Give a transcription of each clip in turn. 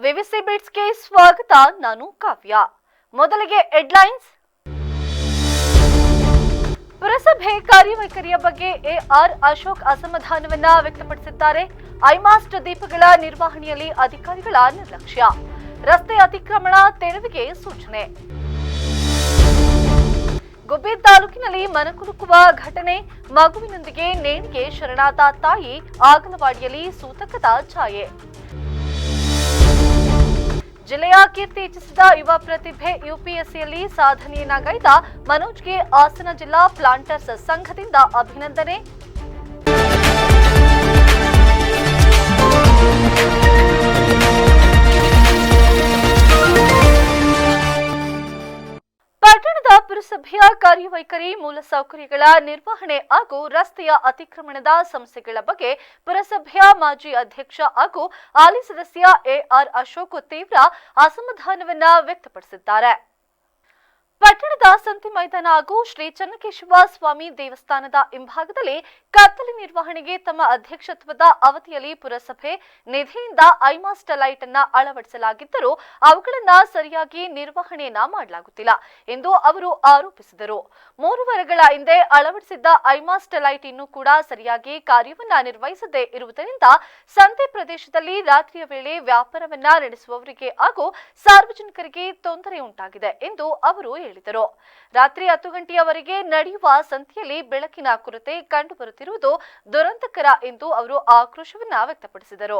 ವಿವಿಸಿ ಬಿಟ್ಸ್ಗೆ ಸ್ವಾಗತ. ನಾನು ಕಾವ್ಯ. ಮೊದಲಿಗೆ ಹೆಡ್ಲೈನ್ಸ್. ಪುರಸಭೆ ಕಾರ್ಯವೈಖರಿಯ ಬಗ್ಗೆ ಎಆರ್ ಅಶೋಕ್ ಅಸಮಾಧಾನವನ್ನ ವ್ಯಕ್ತಪಡಿಸಿದ್ದಾರೆ. ಐಮಾಸ್ಟ್ ದೀಪಗಳ ನಿರ್ವಹಣೆಯಲ್ಲಿ ಅಧಿಕಾರಿಗಳ ನಿರ್ಲಕ್ಷ್ಯ, ರಸ್ತೆ ಅತಿಕ್ರಮಣ ತೆರವಿಗೆ ಸೂಚನೆ. ಗುಬ್ಬಿ ತಾಲೂಕಿನಲ್ಲಿ ಮನಕುಲುಕುವ ಘಟನೆ, ಮಗುವಿನೊಂದಿಗೆ ನೇಣಿಗೆ ಶರಣಾದ ತಾಯಿ, ಆಗಲವಾಡಿಯಲ್ಲಿ ಸೂತಕದ ಛಾಯೆ. ಜಿಲ್ಲೆಯ ಕೀರ್ತಿ ಹೆಚ್ಚಿಸಿದ ಯುವ ಪ್ರತಿಭೆ, ಯುಪಿಎಸ್ಸಿಯಲ್ಲಿ ಸಾಧನೆಯನ್ನಾಗೈದ ಮನೋಜ್ಗೆ ಹಾಸನ ಜಿಲ್ಲಾ ಪ್ಲಾಂಟರ್ಸ್ ಸಂಘದಿಂದ ಅಭಿನಂದನೆ. ಪಟ್ಟಣದ ಪುರಸಭೆಯ ಕಾರ್ಯವೈಖರಿ, ಮೂಲಸೌಕರ್ಯಗಳ ನಿರ್ವಹಣೆ ಹಾಗೂ ರಸ್ತೆಯ ಅತಿಕ್ರಮಣದ ಸಮಸ್ಯೆಗಳ ಬಗ್ಗೆ ಪುರಸಭೆಯ ಮಾಜಿ ಅಧ್ಯಕ್ಷ ಹಾಗೂ ಹಾಲಿ ಸದಸ್ಯ ಎಆರ್ ಅಶೋಕ್ ತೀವ್ರ ಅಸಮಾಧಾನವನ್ನ ವ್ಯಕ್ತಪಡಿಸಿದ್ದಾರೆ. ಪಟ್ಟಣದ ಸಂತೆ ಮೈದಾನ ಹಾಗೂ ಶ್ರೀ ಚನ್ನಕೇಶವ ಸ್ವಾಮಿ ದೇವಸ್ಥಾನದ ಹಿಂಭಾಗದಲ್ಲಿ ಕತ್ತಲೆ ನಿರ್ವಹಣೆಗೆ ತಮ್ಮ ಅಧ್ಯಕ್ಷತ್ವದ ಅವಧಿಯಲ್ಲಿ ಪುರಸಭೆ ನಿಧಿಯಿಂದ ಐಮಾಸ್ಟ್ ಲೈಟ್ ಅನ್ನ ಅಳವಡಿಸಲಾಗಿದ್ದರೂ ಅವುಗಳನ್ನ ಸರಿಯಾಗಿ ನಿರ್ವಹಣೆಯನ್ನ ಮಾಡಲಾಗುತ್ತಿಲ್ಲ ಎಂದು ಅವರು ಆರೋಪಿಸಿದರು. 3 ವಾರಗಳ ಹಿಂದೆ ಅಳವಡಿಸಿದ್ದ ಐಮಾಸ್ಟ್ ಲೈಟ್ ಇನ್ನೂ ಕೂಡ ಸರಿಯಾಗಿ ಕಾರ್ಯವನ್ನ ನಿರ್ವಹಿಸದೇ ಇರುವುದರಿಂದ ಸಂತೆ ಪ್ರದೇಶದಲ್ಲಿ ರಾತ್ರಿಯ ವೇಳೆ ವ್ಯಾಪಾರವನ್ನ ನಡೆಸುವವರಿಗೆ ಹಾಗೂ ಸಾರ್ವಜನಿಕರಿಗೆ ತೊಂದರೆ ಉಂಟಾಗಿದೆ ಎಂದು ಅವರು ಹೇಳಿದರು. ರಾತ್ರಿ 10 ಗಂಟೆಯವರೆಗೆ ನಡೆಯುವ ಸಂತೆಯಲ್ಲಿ ಬೆಳಕಿನ ಕೊರತೆ ಕಂಡುಬರುತ್ತಿರುವುದು ದುರಂತಕರ ಎಂದು ಅವರು ಆಕ್ರೋಶವನ್ನ ವ್ಯಕ್ತಪಡಿಸಿದರು.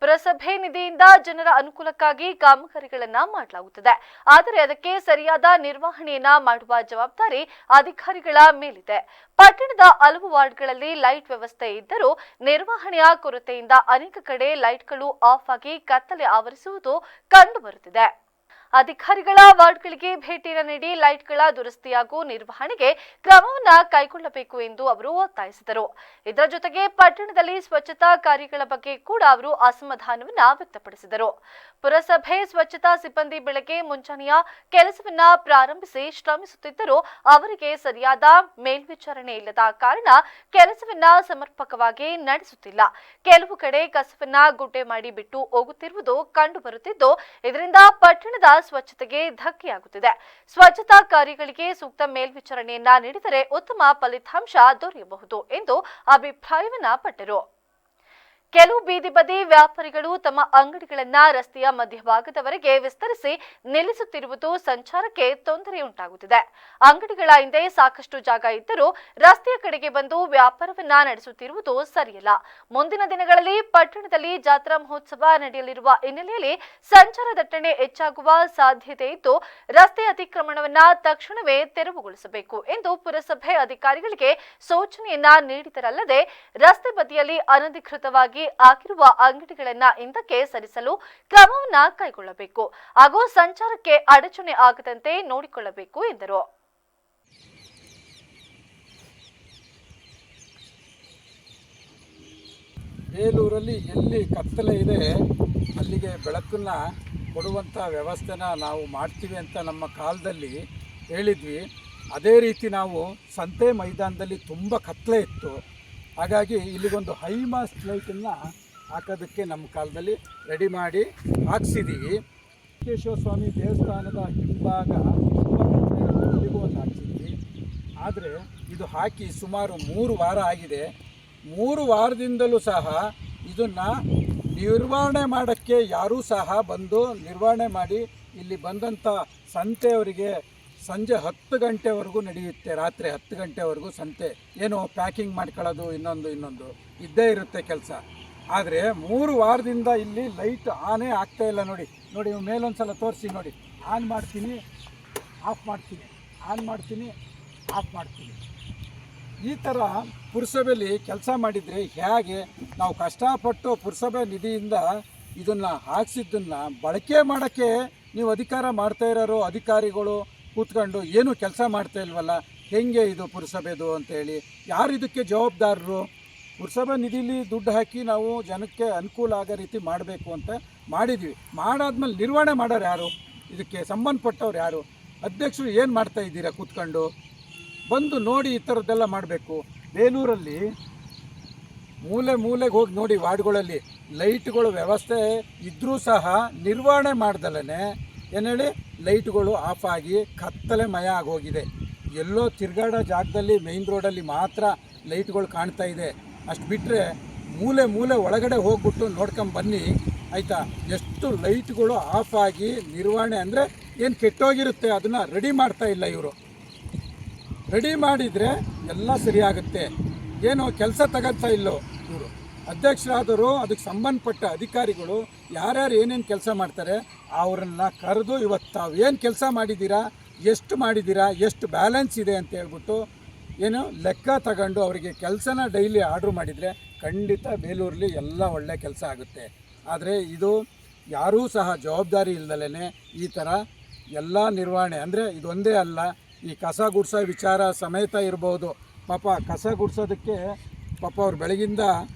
ಪುರಸಭೆ ನಿಧಿಯಿಂದ ಜನರ ಅನುಕೂಲಕ್ಕಾಗಿ ಕಾಮಗಾರಿಗಳನ್ನ ಮಾಡಲಾಗುತ್ತದೆ, ಆದರೆ ಅದಕ್ಕೆ ಸರಿಯಾದ ನಿರ್ವಹಣೆಯನ್ನ ಮಾಡುವ ಜವಾಬ್ದಾರಿ ಅಧಿಕಾರಿಗಳ ಮೇಲಿದೆ. ಪಟ್ಟಣದ ಹಲವು ವಾರ್ಡ್ಗಳಲ್ಲಿ ಲೈಟ್ ವ್ಯವಸ್ಥೆ ಇದ್ದರೂ ನಿರ್ವಹಣೆಯ ಕೊರತೆಯಿಂದ ಅನೇಕ ಕಡೆ ಲೈಟ್ಗಳು ಆಫ್ ಆಗಿ ಕತ್ತಲೆ ಆವರಿಸುವುದು ಕಂಡುಬರುತ್ತಿದೆ. ಅಧಿಕಾರಿಗಳ ವಾರ್ಡ್ಗಳಿಗೆ ಭೇಟಿ ನೀಡಿ ಲೈಟ್ಗಳ ದುರಸ್ತಿ ಹಾಗೂ ನಿರ್ವಹಣೆಗೆ ಕ್ರಮವನ್ನ ಕೈಗೊಳ್ಳಬೇಕು ಎಂದು ಅವರು ಒತ್ತಾಯಿಸಿದರು. ಇದರ ಜೊತೆಗೆ ಪಟ್ಟಣದಲ್ಲಿ ಸ್ವಚ್ಛತಾ ಕಾರ್ಯಗಳ ಬಗ್ಗೆ ಕೂಡ ಅವರು ಅಸಮಾಧಾನವನ್ನ ವ್ಯಕ್ತಪಡಿಸಿದರು. ಪುರಸಭೆ ಸ್ವಚ್ಛತಾ ಸಿಬ್ಬಂದಿ ಬೆಳಗ್ಗೆ ಮುಂಜಾನೆಯ ಕೆಲಸವನ್ನ ಪ್ರಾರಂಭಿಸಿ ಶ್ರಮಿಸುತ್ತಿದ್ದರೂ ಅವರಿಗೆ ಸರಿಯಾದ ಮೇಲ್ವಿಚಾರಣೆ ಇಲ್ಲದ ಕಾರಣ ಕೆಲಸವನ್ನ ಸಮರ್ಪಕವಾಗಿ ನಡೆಸುತ್ತಿಲ್ಲ. ಕೆಲವು ಕಡೆ ಕಸವನ್ನ ಗುಡ್ಡೆ ಮಾಡಿ ಬಿಟ್ಟು ಹೋಗುತ್ತಿರುವುದು ಕಂಡುಬರುತ್ತಿದ್ದು, ಇದರಿಂದ ಪಟ್ಟಣದ ಸ್ವಚ್ಛತೆಗೆ ಧಕ್ಕೆಯಾಗುತ್ತಿದೆ. ಸ್ವಚ್ಛತಾ ಕಾರ್ಯಗಳಿಗೆ ಸೂಕ್ತ ಮೇಲ್ವಿಚಾರಣೆಯನ್ನ ನೀಡಿದರೆ ಉತ್ತಮ ಫಲಿತಾಂಶ ದೊರೆಯಬಹುದು ಎಂದು ಅಭಿಪ್ರಾಯವನ್ನ ಪಟ್ಟರು. ಕೆಲವು ಬೀದಿ ಬದಿ ವ್ಯಾಪಾರಿಗಳು ತಮ್ಮ ಅಂಗಡಿಗಳನ್ನ ರಸ್ತೆಯ ಮಧ್ಯಭಾಗದವರೆಗೆ ವಿಸ್ತರಿಸಿ ನಿಲ್ಲಿಸುತ್ತಿರುವುದು ಸಂಚಾರಕ್ಕೆ ತೊಂದರೆಯುಂಟಾಗುತ್ತಿದೆ. ಅಂಗಡಿಗಳ ಹಿಂದೆ ಸಾಕಷ್ಟು ಜಾಗ ಇದ್ದರೂ ರಸ್ತೆಯ ಕಡೆಗೆ ಬಂದು ವ್ಯಾಪಾರವನ್ನ ನಡೆಸುತ್ತಿರುವುದು ಸರಿಯಲ್ಲ. ಮುಂದಿನ ದಿನಗಳಲ್ಲಿ ಪಟ್ಟಣದಲ್ಲಿ ಜಾತ್ರಾ ಮಹೋತ್ಸವ ನಡೆಯಲಿರುವ ಹಿನ್ನೆಲೆಯಲ್ಲಿ ಸಂಚಾರ ದಟ್ಟಣೆ ಹೆಚ್ಚಾಗುವ ಸಾಧ್ಯತೆ ಇದ್ದು, ರಸ್ತೆ ಅತಿಕ್ರಮಣವನ್ನ ತಕ್ಷಣವೇ ತೆರವುಗೊಳಿಸಬೇಕು ಎಂದು ಪುರಸಭೆ ಅಧಿಕಾರಿಗಳಿಗೆ ಸೂಚನೆಯನ್ನ ನೀಡಿದರಲ್ಲದೆ ರಸ್ತೆ ಬದಿಯಲ್ಲಿ ಅನಧಿಕೃತವಾಗಿ ಆಗಿರುವ ಅಂಗಡಿಗಳನ್ನ ಹಿಂದಕ್ಕೆ ಸರಿಸಲು ಕ್ರಮವನ್ನ ಕೈಗೊಳ್ಳಬೇಕು ಹಾಗೂ ಸಂಚಾರಕ್ಕೆ ಅಡಚಣೆ ಆಗದಂತೆ ನೋಡಿಕೊಳ್ಳಬೇಕು ಎಂದರು. ಬೇಲೂರಲ್ಲಿ ಎಲ್ಲಿ ಕತ್ತಲೆ ಇದೆ ಅಲ್ಲಿಗೆ ಬೆಳಕನ್ನ ಕೊಡುವಂಥ ವ್ಯವಸ್ಥೆನ ನಾವು ಮಾಡ್ತೀವಿ ಅಂತ ನಮ್ಮ ಕಾಲದಲ್ಲಿ ಹೇಳಿದ್ವಿ. ಅದೇ ರೀತಿ ನಾವು ಸಂತೆ ಮೈದಾನದಲ್ಲಿ ತುಂಬ ಕತ್ತಲೆ ಇತ್ತು, ಹಾಗಾಗಿ ಇಲ್ಲಿಗೊಂದು ಐಮಾಸ್ಟ್ ಲೈಟನ್ನು ಹಾಕೋದಕ್ಕೆ ನಮ್ಮ ಕಾಲದಲ್ಲಿ ರೆಡಿ ಮಾಡಿ ಹಾಕ್ಸಿದ್ದೀವಿ. ಚನ್ನಕೇಶವ ಸ್ವಾಮಿ ದೇವಸ್ಥಾನದ ಹಿಂಭಾಗ ಇಲ್ಲಿಗೂ ಒಂದು ಹಾಕ್ಸಿದ್ವಿ. ಆದರೆ ಇದು ಹಾಕಿ ಸುಮಾರು 3 ವಾರ ಆಗಿದೆ. 3 ವಾರದಿಂದಲೂ ಸಹ ಇದನ್ನು ನಿರ್ವಹಣೆ ಮಾಡೋಕ್ಕೆ ಯಾರೂ ಸಹ ಬಂದು ನಿರ್ವಹಣೆ ಮಾಡಿ ಇಲ್ಲಿ ಬಂದಂಥ ಸಂತೆಯವರಿಗೆ ಸಂಜೆ 10 ಗಂಟೆವರೆಗೂ ನಡೆಯುತ್ತೆ. ರಾತ್ರಿ 10 ಗಂಟೆವರೆಗೂ ಸಂತೆ ಏನು ಪ್ಯಾಕಿಂಗ್ ಮಾಡ್ಕೊಳ್ಳೋದು ಇನ್ನೊಂದು ಇದ್ದೇ ಇರುತ್ತೆ ಕೆಲಸ. ಆದರೆ 3 ವಾರದಿಂದ ಇಲ್ಲಿ ಲೈಟ್ ಆನೇ ಆಗ್ತಾ ಇಲ್ಲ. ನೋಡಿ ಮೇಲೊಂದು ಸಲ ತೋರಿಸಿ ನೋಡಿ. ಆನ್ ಮಾಡ್ತೀನಿ, ಆಫ್ ಮಾಡ್ತೀನಿ, ಆನ್ ಮಾಡ್ತೀನಿ, ಆಫ್ ಮಾಡ್ತೀನಿ. ಈ ಥರ ಪುರಸಭೆಯಲ್ಲಿ ಕೆಲಸ ಮಾಡಿದರೆ ಹೇಗೆ? ನಾವು ಕಷ್ಟಪಟ್ಟು ಪುರಸಭೆ ನಿಧಿಯಿಂದ ಇದನ್ನು ಹಾಕ್ಸಿದ್ದನ್ನು ಬಳಕೆ ಮಾಡೋಕ್ಕೆ ನೀವು ಅಧಿಕಾರ ಮಾಡ್ತಾ ಇರೋರು ಅಧಿಕಾರಿಗಳು ಕೂತ್ಕೊಂಡು ಏನು ಕೆಲಸ ಮಾಡ್ತಾ ಇಲ್ವಲ್ಲ, ಹೆಂಗೆ ಇದು ಪುರಸಭೆದು ಅಂತೇಳಿ? ಯಾರು ಇದಕ್ಕೆ ಜವಾಬ್ದಾರರು? ಪುರಸಭೆ ನಿಧಿಲಿ ದುಡ್ಡು ಹಾಕಿ ನಾವು ಜನಕ್ಕೆ ಅನುಕೂಲ ಆಗೋ ರೀತಿ ಮಾಡಬೇಕು ಅಂತ ಮಾಡಿದ್ವಿ. ಮಾಡಾದ್ಮೇಲೆ ನಿರ್ವಹಣೆ ಮಾಡೋರು ಯಾರು? ಇದಕ್ಕೆ ಸಂಬಂಧಪಟ್ಟವ್ರು ಯಾರು? ಅಧ್ಯಕ್ಷರು ಏನು ಮಾಡ್ತಾ ಇದ್ದೀರಾ ಕೂತ್ಕೊಂಡು? ಬಂದು ನೋಡಿ ಈ ಥರದ್ದೆಲ್ಲ ಮಾಡಬೇಕು. ಬೇಲೂರಲ್ಲಿ ಮೂಲೆಗೆ ಹೋಗಿ ನೋಡಿ ವಾರ್ಡ್ಗಳಲ್ಲಿ ಲೈಟ್ಗಳು ವ್ಯವಸ್ಥೆ ಇದ್ದರೂ ಸಹ ನಿರ್ವಹಣೆ ಮಾಡ್ದಲೇ ಏನು ಹೇಳಿ ಲೈಟ್ಗಳು ಆಫ್ ಆಗಿ ಕತ್ತಲೆಮಯ ಆಗೋಗಿದೆ. ಎಲ್ಲೋ ತಿರ್ಗಾಡೋ ಜಾಗದಲ್ಲಿ ಮೇಯ್ನ್ ರೋಡಲ್ಲಿ ಮಾತ್ರ ಲೈಟ್ಗಳು ಕಾಣ್ತಾ ಇದೆ. ಅಷ್ಟು ಬಿಟ್ಟರೆ ಮೂಲೆ ಒಳಗಡೆ ಹೋಗ್ಬಿಟ್ಟು ನೋಡ್ಕೊಂಬನ್ನಿ ಆಯಿತಾ. ಎಷ್ಟು ಲೈಟ್ಗಳು ಆಫ್ ಆಗಿ ನಿರ್ವಹಣೆ ಅಂದರೆ ಏನು ಕೆಟ್ಟೋಗಿರುತ್ತೆ ಅದನ್ನು ರೆಡಿ ಮಾಡ್ತಾ ಇಲ್ಲ ಇವರು. ರೆಡಿ ಮಾಡಿದರೆ ಎಲ್ಲ ಸರಿಯಾಗುತ್ತೆ. ಏನು ಕೆಲಸ ತಗೋತಾ ಇಲ್ಲೋ ಇವರು ಅಧ್ಯಕ್ಷರಾದರು, ಅದಕ್ಕೆ ಸಂಬಂಧಪಟ್ಟ ಅಧಿಕಾರಿಗಳು ಯಾರ್ಯಾರು ಏನೇನು ಕೆಲಸ ಮಾಡ್ತಾರೆ ಅವರನ್ನ ಕರೆದು ಇವತ್ತು ತಾವು ಏನು ಕೆಲಸ ಮಾಡಿದ್ದೀರಾ, ಎಷ್ಟು ಮಾಡಿದ್ದೀರಾ, ಎಷ್ಟು ಬ್ಯಾಲೆನ್ಸ್ ಇದೆ ಅಂತ ಹೇಳ್ಬಿಟ್ಟು ಏನು ಲೆಕ್ಕ ತಗೊಂಡು ಅವರಿಗೆ ಕೆಲಸನ ಡೈಲಿ ಆರ್ಡ್ರ್ ಮಾಡಿದರೆ ಖಂಡಿತ ಬೇಲೂರಲ್ಲಿ ಎಲ್ಲ ಒಳ್ಳೆ ಕೆಲಸ ಆಗುತ್ತೆ. ಆದರೆ ಇದು ಯಾರೂ ಸಹ ಜವಾಬ್ದಾರಿ ಇಲ್ದಲೇ ಈ ಥರ ಎಲ್ಲ ನಿರ್ವಹಣೆ ಅಂದರೆ ಇದೊಂದೇ ಅಲ್ಲ, ಈ ಕಸ ಗುಡಿಸೋ ವಿಚಾರ ಸಮೇತ ಇರ್ಬೋದು. ಪಾಪ ಕಸ ಗುಡಿಸೋದಕ್ಕೆ ಪಾಪ ಅವ್ರು ಬೆಳಗಿಂದ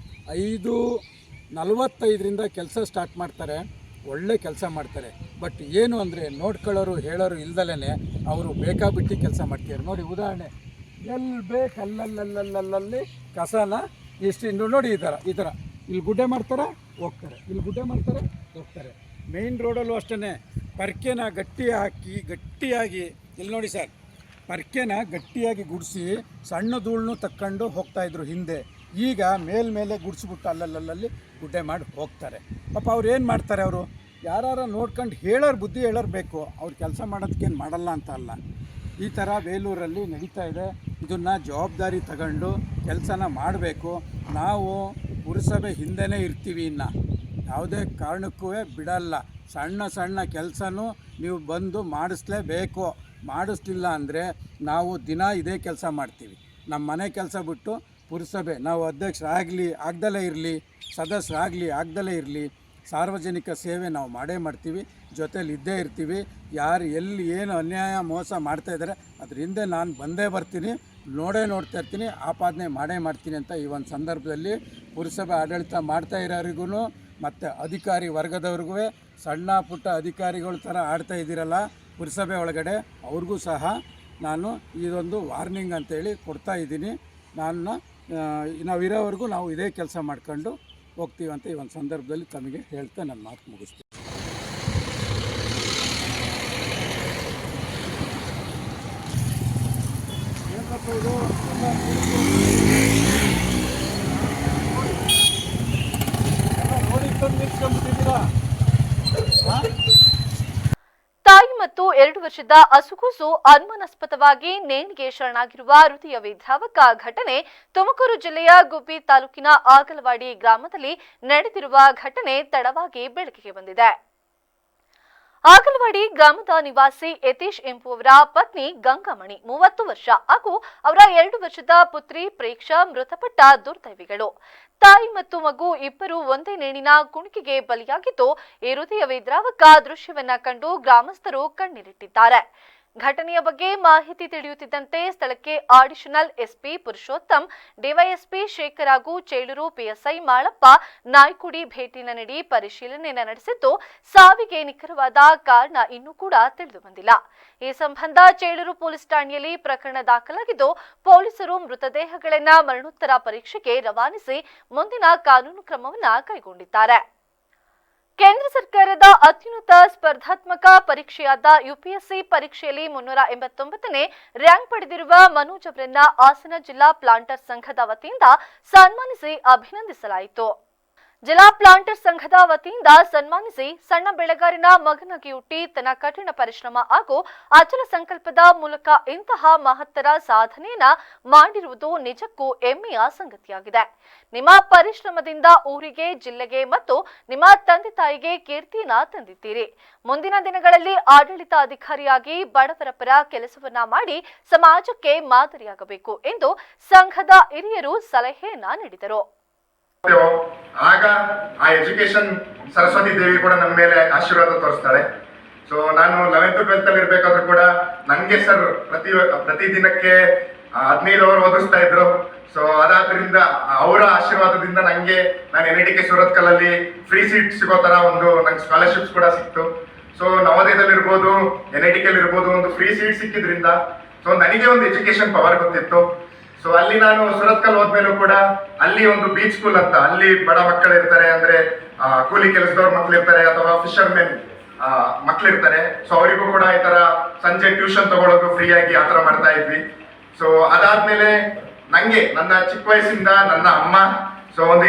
5:45 ಕೆಲಸ ಸ್ಟಾರ್ಟ್ ಮಾಡ್ತಾರೆ, ಒಳ್ಳೆ ಕೆಲಸ ಮಾಡ್ತಾರೆ. ಬಟ್ ಏನು ಅಂದರೆ ನೋಡ್ಕೊಳ್ಳೋರು ಹೇಳೋರು ಇಲ್ದಲೇ ಅವರು ಬೇಕಾಬಿಟ್ಟು ಕೆಲಸ ಮಾಡ್ತಾರೆ. ನೋಡಿ ಉದಾಹರಣೆ, ಎಲ್ಲಿ ಬೇಕು ಅಲ್ಲಲ್ಲಿ ಕಸನ ಎಷ್ಟು ನೋಡಿ ಈ ಥರ ಇಲ್ಲಿ ಗುಡ್ಡೆ ಮಾಡ್ತಾರೆ ಹೋಗ್ತಾರೆ, ಇಲ್ಲಿ ಗುಡ್ಡೆ ಮಾಡ್ತಾರೆ ಹೋಗ್ತಾರೆ. ಮೇಯ್ನ್ ರೋಡಲ್ಲೂ ಅಷ್ಟೇ ಪರ್ಕೆನ ಗಟ್ಟಿಯಾಗಿ ಇಲ್ಲಿ ನೋಡಿ ಸರ್, ಪರ್ಕೆನ ಗಟ್ಟಿಯಾಗಿ ಗುಡಿಸಿ ಸಣ್ಣ ಧೂಳನ್ನು ತಕ್ಕೊಂಡು ಹೋಗ್ತಾಯಿದ್ರು ಹಿಂದೆ. ಈಗ ಮೇಲೆ ಗುಡಿಸ್ಬಿಟ್ಟು ಅಲ್ಲಲ್ಲಿ ಗುಡ್ಡೆ ಮಾಡಿ ಹೋಗ್ತಾರೆ. ಪಾಪ ಅವ್ರು ಏನು ಮಾಡ್ತಾರೆ, ಅವರು ಯಾರು ನೋಡ್ಕೊಂಡು ಹೇಳೋರು ಬುದ್ಧಿ ಹೇಳೋರು ಬೇಕು, ಅವ್ರು ಕೆಲಸ ಮಾಡೋದಕ್ಕೇನು ಮಾಡಲ್ಲ ಅಂತ ಅಲ್ಲ. ಈ ಥರ ಬೇಲೂರಲ್ಲಿ ನಡೀತಾ ಇದೆ. ಇದನ್ನು ಜವಾಬ್ದಾರಿ ತಗೊಂಡು ಕೆಲಸನ ಮಾಡಬೇಕು. ನಾವು ಪುರಸಭೆ ಹಿಂದೆನೇ ಇರ್ತೀವಿ, ಇನ್ನು ಯಾವುದೇ ಕಾರಣಕ್ಕೂ ಬಿಡಲ್ಲ. ಸಣ್ಣ ಕೆಲಸನೂ ನೀವು ಬಂದು ಮಾಡಿಸ್ಲೇಬೇಕು. ಮಾಡಿಸ್ಲಿಲ್ಲ ಅಂದರೆ ನಾವು ದಿನ ಇದೇ ಕೆಲಸ ಮಾಡ್ತೀವಿ. ನಮ್ಮ ಮನೆ ಕೆಲಸ ಬಿಟ್ಟು ಪುರಸಭೆ ನಾವು ಅಧ್ಯಕ್ಷರಾಗಲಿ ಆಗ್ದಲೇ ಇರಲಿ, ಸದಸ್ಯರಾಗಲಿ ಆಗ್ದಲೇ ಇರಲಿ, ಸಾರ್ವಜನಿಕ ಸೇವೆ ನಾವು ಮಾಡೇ ಮಾಡ್ತೀವಿ, ಜೊತೇಲಿ ಇದ್ದೇ ಇರ್ತೀವಿ. ಯಾರು ಎಲ್ಲಿ ಏನು ಅನ್ಯಾಯ ಮೋಸ ಮಾಡ್ತಾಯಿದ್ದಾರೆ ಅದ್ರ ಹಿಂದೆ ನಾನು ಬಂದೇ ಬರ್ತೀನಿ, ನೋಡ್ತಾ ಇರ್ತೀನಿ, ಆಪಾದನೆ ಮಾಡೇ ಮಾಡ್ತೀನಿ ಅಂತ ಈ ಒಂದು ಸಂದರ್ಭದಲ್ಲಿ ಪುರಸಭೆ ಆಡಳಿತ ಮಾಡ್ತಾ ಇರೋರಿಗೂ ಮತ್ತು ಅಧಿಕಾರಿ ವರ್ಗದವ್ರಿಗೂ, ಸಣ್ಣ ಪುಟ್ಟ ಅಧಿಕಾರಿಗಳ ಥರ ಆಡ್ತಾ ಇದ್ದೀರಲ್ಲ ಪುರಸಭೆ ಒಳಗಡೆ, ಅವ್ರಿಗೂ ಸಹ ನಾನು ಇದೊಂದು ವಾರ್ನಿಂಗ್ ಅಂತೇಳಿ ಕೊಡ್ತಾ ಇದ್ದೀನಿ. ನಾವಿರೋವರೆಗೂ ನಾವು ಇದೇ ಕೆಲಸ ಮಾಡ್ಕೊಂಡು ಹೋಗ್ತೀವಿ ಅಂತ ಈ ಒಂದು ಸಂದರ್ಭದಲ್ಲಿ ತಮಗೆ ಹೇಳ್ತಾ ನನ್ನ ಮಾತು ಮುಗಿಸ್ತೀನಿ. ತಾಯಿ ಮತ್ತು 2 ವರ್ಷದ ಹಸುಗೂಸು ಅನುಮಾನಾಸ್ಪದವಾಗಿ ನೇಣಿಗೆ ಶರಣಾಗಿರುವ ಹೃದಯ ವಿದ್ರಾವಕ ಘಟನೆ ತುಮಕೂರು ಜಿಲ್ಲೆಯ ಗುಬ್ಬಿ ತಾಲೂಕಿನ ಆಗಲವಾಡಿ ಗ್ರಾಮದಲ್ಲಿ ನಡೆದಿರುವ ಘಟನೆ ತಡವಾಗಿ ಬೆಳಕಿಗೆ ಬಂದಿದೆ. ಆಗಲವಾಡಿ ಗ್ರಾಮದ ನಿವಾಸಿ ಯತೀಶ್ ಎಂಬುವರ ಪತ್ನಿ ಗಂಗಾಮಣಿ 30 ವರ್ಷ ಹಾಗೂ ಅವರ 2 ವರ್ಷದ ಪುತ್ರಿ ಪ್ರೇಕ್ಷಾ ಮೃತಪಟ್ಟ ದುರ್ದೈವಿಗಳು. ತಾಯಿ ಮತ್ತು ಮಗು ಇಬ್ಬರು ಒಂದೇ ನೇಣಿನ ಕುಣಿಕೆಗೆ ಬಲಿಯಾಗಿದ್ದು, ಈ ಹೃದಯ ವಿದ್ರಾವಕ ದೃಶ್ಯವನ್ನ ಕಂಡು ಗ್ರಾಮಸ್ಥರು ಕಣ್ಣೀರಿಟ್ಟಿದ್ದಾರೆ. ಘಟನೆಯ ಬಗ್ಗೆ ಮಾಹಿತಿ ತಿಳಿಯುತ್ತಿದ್ದಂತೆ ಸ್ಥಳಕ್ಕೆ additional SP Purushottam, DYSP Shekhar ಹಾಗೂ ಚೇಳೂರು ಪಿಎಸ್ಐ ಮಾಳಪ್ಪ ನಾಯ್ಕುಡಿ ಭೇಟಿ ನೀಡಿ ಪರಿಶೀಲನೆ ನಡೆಸಿದ್ದು, ಸಾವಿಗೆ ನಿಖರವಾದ ಕಾರಣ ಇನ್ನೂ ಕೂಡ ತಿಳಿದು ಬಂದಿಲ್ಲ. ಈ ಸಂಬಂಧ ಚೇಳೂರು ಪೊಲೀಸ್ ಠಾಣೆಯಲ್ಲಿ ಪ್ರಕರಣ ದಾಖಲಾಗಿದ್ದು, ಪೊಲೀಸರು ಮೃತದೇಹಗಳನ್ನು ಮರಣೋತ್ತರ ಪರೀಕ್ಷೆಗೆ ರವಾನಿಸಿ ಮುಂದಿನ ಕಾನೂನು ಕ್ರಮವನ್ನು ಕೈಗೊಂಡಿದ್ದಾರೆ. ಕೇಂದ್ರ ಸರ್ಕಾರದ ಅತ್ಯುನ್ನತ ಸ್ಪರ್ಧಾತ್ಮಕ ಪರೀಕ್ಷೆಯಾದ ಯುಪಿಎಸ್ಸಿ ಪರೀಕ್ಷೆಯಲ್ಲಿ 389ನೇ ರ್ಯಾಂಕ್ ಪಡೆದಿರುವ ಮನೋಜ್ ಅವರನ್ನ ಹಾಸನ ಜಿಲ್ಲಾ ಪ್ಲಾಂಟರ್ ಸಂಘದ ವತಿಯಿಂದ ಸನ್ಮಾನಿಸಿ ಅಭಿನಂದಿಸಲಾಯಿತು. ಜಿಲ್ಲಾ ಪ್ಲಾಂಟರ್ ಸಂಘದ ವತಿಯಿಂದ ಸನ್ಮಾನಿಸಿ ಸಣ್ಣ ಬೆಳೆಗಾರನ ಮಗನಾಗಿ ಹುಟ್ಟಿ ತನ್ನ ಕಠಿಣ ಪರಿಶ್ರಮ ಹಾಗೂ ಅಚಲ ಸಂಕಲ್ಪದ ಮೂಲಕ ಇಂತಹ ಮಹತ್ತರ ಸಾಧನೆಯನ್ನ ಮಾಡಿರುವುದು ನಿಜಕ್ಕೂ ಹೆಮ್ಮೆಯ ಸಂಗತಿಯಾಗಿದೆ. ನಿಮ್ಮ ಪರಿಶ್ರಮದಿಂದ ಊರಿಗೆ, ಜಿಲ್ಲೆಗೆ ಮತ್ತು ನಿಮ್ಮ ತಂದೆ ತಾಯಿಗೆ ಕೀರ್ತಿಯನ್ನ ತಂದಿದ್ದೀರಿ. ಮುಂದಿನ ದಿನಗಳಲ್ಲಿ ಆಡಳಿತ ಅಧಿಕಾರಿಯಾಗಿ ಬಡವರ ಪರ ಕೆಲಸವನ್ನ ಮಾಡಿ ಸಮಾಜಕ್ಕೆ ಮಾದರಿಯಾಗಬೇಕು ಎಂದು ಸಂಘದ ಹಿರಿಯರು ಸಲಹೆಯನ್ನ ನೀಡಿದರು. ಆಗ ಆ ಎಜುಕೇಶನ್ ಸರಸ್ವತಿ ದೇವಿ ಕೂಡ ನಮ್ಮ ಮೇಲೆ ಆಶೀರ್ವಾದ ತೋರಿಸ್ತಾಳೆ. ಸೊ ನಾನು 11th 12th ಅಲ್ಲಿ ಇರ್ಬೇಕಾದ್ರೂ ಕೂಡ ನಂಗೆ ಸರ್ ಪ್ರತಿ ದಿನಕ್ಕೆ 15 ಅವರ್ ಓದಿಸ್ತಾ ಇದ್ರು. ಸೊ ಅದಾದ್ರಿಂದ ಅವರ ಆಶೀರ್ವಾದದಿಂದ ನಾನು NITK ಸುರತ್ಕಲ್ಲಲ್ಲಿ ಫ್ರೀ ಸೀಟ್ ಸಿಗೋ ತರ ನಂಗೆ ಸ್ಕಾಲರ್ಶಿಪ್ಸ್ ಕೂಡ ಸಿಕ್ತು. ಸೊ ನವೋದಯದಲ್ಲಿ ಇರ್ಬೋದು, NITK ಇರ್ಬೋದು, ಒಂದು ಫ್ರೀ ಸೀಟ್ ಸಿಕ್ಕಿದ್ರಿಂದ ಸೊ ನನಗೆ ಒಂದು ಎಜುಕೇಶನ್ ಪವರ್ ಗೊತ್ತಿತ್ತು. ಸೊ ಅಲ್ಲಿ ನಾನು ಸುರತ್ಕಲ್ ಹೋದ್ಮೇಲೂ ಕೂಡ ಅಲ್ಲಿ ಒಂದು ಬೀಚ್ ಸ್ಕೂಲ್ ಅಂತ, ಅಲ್ಲಿ ಬಡ ಮಕ್ಕಳು ಇರ್ತಾರೆ, ಅಂದ್ರೆ ಕೂಲಿ ಕೆಲಸದವ್ರ ಮಕ್ಳು ಇರ್ತಾರೆ ಅಥವಾ ಫಿಶರ್ಮೆನ್ ಮಕ್ಳಿರ್ತಾರೆ. ಸೊ ಅವರಿಗೂ ಕೂಡ ಈ ತರ ಸಂಜೆ ಟ್ಯೂಷನ್ ತಗೊಳ್ಳೋದು ಫ್ರೀ ಆಗಿ ಆ ತರ ಮಾಡ್ತಾ ಇದ್ವಿ. ಸೊ ಅದಾದ್ಮೇಲೆ ನಂಗೆ ನನ್ನ ಚಿಕ್ಕ ವಯಸ್ಸಿಂದ ನನ್ನ ಅಮ್ಮ ಒಂದು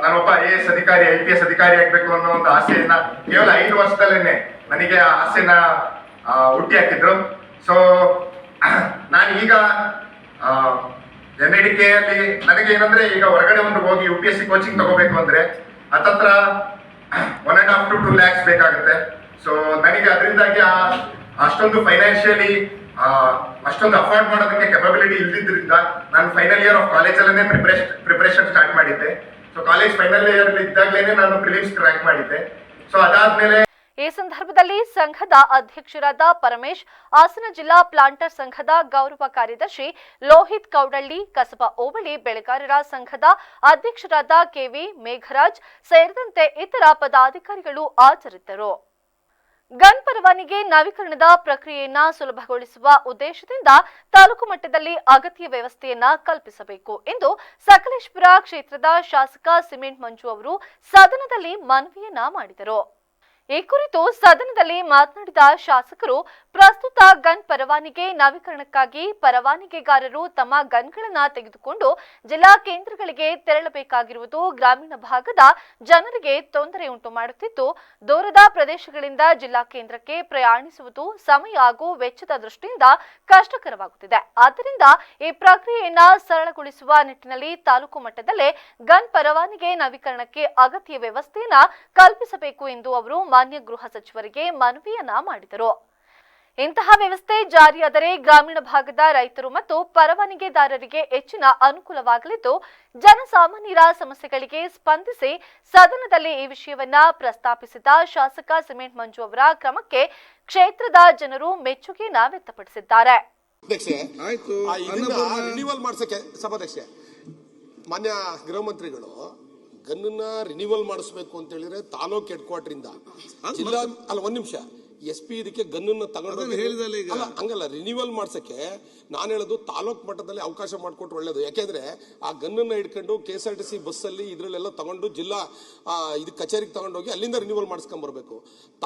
ನಾನೊಬ್ಬ IAS ಅಧಿಕಾರಿ IPS ಅಧಿಕಾರಿ ಆಗ್ಬೇಕು ಅನ್ನೋ ಒಂದು ಆಸೆಯನ್ನ ಕೇವಲ 5 ವರ್ಷದಲ್ಲೇನೆ ನನಗೆ ಆ ಆಸೆನ ಹುಟ್ಟಿ ಹಾಕಿದ್ರು. ಸೊ ನಾನು ಈಗ NIDK ಅಲ್ಲಿ ನನಗೆ ಏನಂದ್ರೆ ಈಗ ಹೊರಗಡೆ ಒಂದು ಹೋಗಿ UPSC ಕೋಚಿಂಗ್ ತಗೋಬೇಕು ಅಂದ್ರೆ ಹತ್ತತ್ರ 1.5 to 2 lakhs ಬೇಕಾಗುತ್ತೆ. ಸೊ ನನಗೆ ಅದರಿಂದಾಗಿ ಅಷ್ಟೊಂದು ಫೈನಾನ್ಷಿಯಲಿ ಅಷ್ಟೊಂದು ಅಫೋರ್ಡ್ ಮಾಡೋದಕ್ಕೆ ಕೆಪಬಿಲಿಟಿ ಇಲ್ದಿದ್ರಿಂದ ನಾನು ಫೈನಲ್ ಇಯರ್ ಆಫ್ ಕಾಲೇಜಲ್ಲೇ ಪ್ರಿಪರೇಷನ್ ಸ್ಟಾರ್ಟ್ ಮಾಡಿದ್ದೆ. ಸೊ ಕಾಲೇಜ್ ಫೈನಲ್ ಇಯರ್ ಇದ್ದಾಗಲೇ ನಾನು ಪ್ರಿಲಿಮ್ಸ್ ಕ್ರ್ಯಾಕ್ ಮಾಡಿದ್ದೆ. ಸೊ ಅದಾದ್ಮೇಲೆ ಈ ಸಂದರ್ಭದಲ್ಲಿ ಸಂಘದ ಅಧ್ಯಕ್ಷರಾದ ಪರಮೇಶ್, ಹಾಸನ ಜಿಲ್ಲಾ ಪ್ಲಾಂಟರ್ ಸಂಘದ ಗೌರವ ಕಾರ್ಯದರ್ಶಿ ಲೋಹಿತ್ ಕೌಡಳ್ಳಿ, ಕಸಬಾ ಹೋಬಳಿ ಬೆಳೆಗಾರರ ಸಂಘದ ಅಧ್ಯಕ್ಷರಾದ KV ಮೇಘರಾಜ್ ಸೇರಿದಂತೆ ಇತರ ಪದಾಧಿಕಾರಿಗಳು ಹಾಜರಿದ್ದರು. ಗನ್ ಪರವಾನಗಿ ನವೀಕರಣದ ಪ್ರಕ್ರಿಯೆಯನ್ನ ಸುಲಭಗೊಳಿಸುವ ಉದ್ದೇಶದಿಂದ ತಾಲೂಕು ಮಟ್ಟದಲ್ಲಿ ಅಗತ್ಯ ವ್ಯವಸ್ಥೆಯನ್ನ ಕಲ್ಪಿಸಬೇಕು ಎಂದು ಸಕಲೇಶಪುರ ಕ್ಷೇತ್ರದ ಶಾಸಕ ಸಿಮೆಂಟ್ ಮಂಜು ಅವರು ಸದನದಲ್ಲಿ ಮನವಿಯನ್ನ ಮಾಡಿದರು. ಈ ಕುರಿತು ಸದನದಲ್ಲಿ ಮಾತನಾಡಿದ ಶಾಸಕರು, ಪ್ರಸ್ತುತ ಗನ್ ಪರವಾನಗಿ ನವೀಕರಣಕ್ಕಾಗಿ ಪರವಾನಗಿಗಾರರು ತಮ್ಮ ಗನ್ಗಳನ್ನು ತೆಗೆದುಕೊಂಡು ಜಿಲ್ಲಾ ಕೇಂದ್ರಗಳಿಗೆ ತೆರಳಬೇಕಾಗಿರುವುದು ಗ್ರಾಮೀಣ ಭಾಗದ ಜನರಿಗೆ ತೊಂದರೆ ಉಂಟು ಮಾಡುತ್ತಿದ್ದು, ದೂರದ ಪ್ರದೇಶಗಳಿಂದ ಜಿಲ್ಲಾ ಕೇಂದ್ರಕ್ಕೆ ಪ್ರಯಾಣಿಸುವುದು ಸಮಯ ಹಾಗೂ ವೆಚ್ಚದ ದೃಷ್ಟಿಯಿಂದ ಕಷ್ಟಕರವಾಗುತ್ತಿದೆ. ಆದ್ದರಿಂದ ಈ ಪ್ರಕ್ರಿಯೆಯನ್ನು ಸರಳಗೊಳಿಸುವ ನಿಟ್ಟಿನಲ್ಲಿ ತಾಲೂಕು ಮಟ್ಟದಲ್ಲೇ ಗನ್ ಪರವಾನಗಿ ನವೀಕರಣಕ್ಕೆ ಅಗತ್ಯ ವ್ಯವಸ್ಥೆಯನ್ನ ಕಲ್ಪಿಸಬೇಕು ಎಂದು ಅವರು ಮಾನ್ಯ ಗೃಹ ಸಚಿವರಿಗೆ ಮನವಿಯನ್ನ ಮಾಡಿದರು. ಇಂತಹ ವ್ಯವಸ್ಥೆ ಜಾರಿಯಾದರೆ ಗ್ರಾಮೀಣ ಭಾಗದ ರೈತರು ಮತ್ತು ಪರವಾನಗಿದಾರರಿಗೆ ಹೆಚ್ಚಿನ ಅನುಕೂಲವಾಗಲಿದ್ದು, ಜನಸಾಮಾನ್ಯರ ಸಮಸ್ಯೆಗಳಿಗೆ ಸ್ಪಂದಿಸಿ ಸದನದಲ್ಲಿ ಈ ವಿಷಯವನ್ನ ಪ್ರಸ್ತಾಪಿಸಿದ ಶಾಸಕ ಸಿಮೆಂಟ್ ಮಂಜು ಅವರ ಕ್ರಮಕ್ಕೆ ಕ್ಷೇತ್ರದ ಜನರು ಮೆಚ್ಚುಗೆಯನ್ನ ವ್ಯಕ್ತಪಡಿಸಿದ್ದಾರೆ. ಮಾನ್ಯ ಗೃಹ ಮಂತ್ರಿಗಳು ಗನ್ನನ್ನ ರಿನಿವಲ್ ಮಾಡಿಸ್ಬೇಕು ಅಂತ ಹೇಳಿದ್ರೆ ತಾಲೂಕ್ ಹೆಡ್ ಕ್ವಾರ್ಟರ್ ಇಂದ ಜಿಲ್ಲಾ ಒಂದ್ ನಿಮಿಷ SP ಇದಕ್ಕೆ ಗನ್ನನ್ನ ತಗೊಂಡು ಹಂಗಲ್ಲ, ರಿನಿವಲ್ ಮಾಡ್ಸಕ್ಕೆ ನಾನು ಹೇಳೋದು ತಾಲೂಕ್ ಮಟ್ಟದಲ್ಲಿ ಅವಕಾಶ ಮಾಡಿಕೊಟ್ರೆ ಒಳ್ಳೇದು. ಯಾಕೆಂದ್ರೆ ಆ ಗನ್ನನ್ನ ಹಿಡ್ಕೊಂಡು KSRTC ಬಸ್ ಅಲ್ಲಿ ಇದ್ರಲ್ಲೆಲ್ಲ ತಗೊಂಡು ಜಿಲ್ಲಾ ಇದು ಕಚೇರಿಗೆ ತಗೊಂಡೋಗಿ ಅಲ್ಲಿಂದ ರಿನಿವಲ್ ಮಾಡಿಸ್ಕೊಂಡ್ ಬರ್ಬೇಕು.